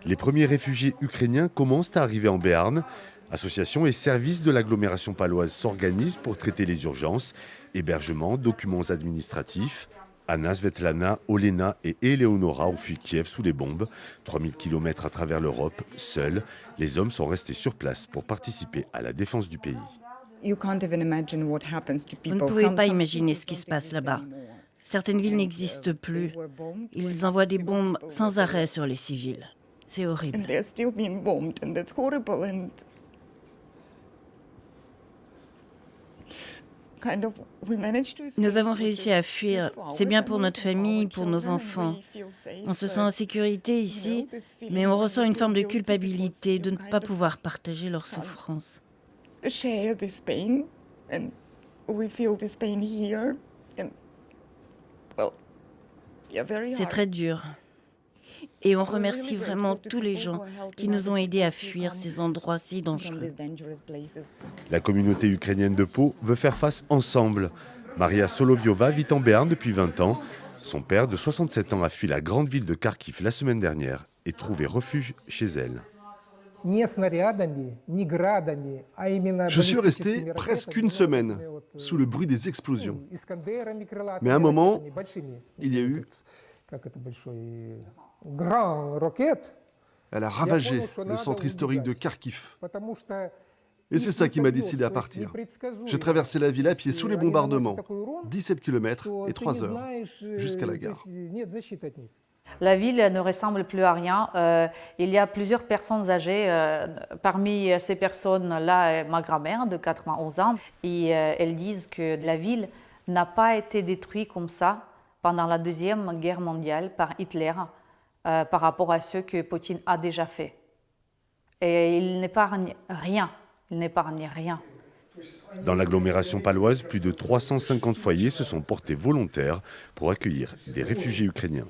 Les premiers réfugiés ukrainiens commencent à arriver en Béarn. Associations et services de l'agglomération paloise s'organisent pour traiter les urgences, hébergement, documents administratifs. Anna, Svetlana, Olena et Eleonora ont fui Kiev sous les bombes. 3000 km à travers l'Europe, seuls, les hommes sont restés sur place pour participer à la défense du pays. Vous Vous ne pouvez pas imaginer ce qui se passe là-bas. Certaines villes n'existent plus. Ils envoient des bombes sans arrêt sur les civils. C'est horrible. Nous avons réussi à fuir. C'est bien pour notre famille, pour nos enfants. On se sent en sécurité ici, mais on ressent une forme de culpabilité de ne pas pouvoir partager leur souffrance. C'est très dur. Et on remercie vraiment tous les gens qui nous ont aidés à fuir ces endroits si dangereux. La communauté ukrainienne de Pau veut faire face ensemble. Maria Soloviova vit en Béarn depuis 20 ans. Son père, de 67 ans, a fui la grande ville de Kharkiv la semaine dernière et trouvé refuge chez elle. Je suis resté presque une semaine sous le bruit des explosions. Mais à un moment, il y a eu... Elle a ravagé le centre historique de Kharkiv. Et c'est ça qui m'a décidé à partir. J'ai traversé la ville à pied sous les bombardements, 17 km et 3 heures, jusqu'à la gare. La ville ne ressemble plus à rien. Il y a plusieurs personnes âgées. Parmi ces personnes-là, ma grand-mère de 91 ans. Et elles disent que la ville n'a pas été détruite comme ça pendant la Deuxième Guerre mondiale par Hitler par rapport à ce que Poutine a déjà fait. Et il n'épargne rien. Il n'épargne rien. Dans l'agglomération paloise, plus de 350 foyers se sont portés volontaires pour accueillir des réfugiés ukrainiens.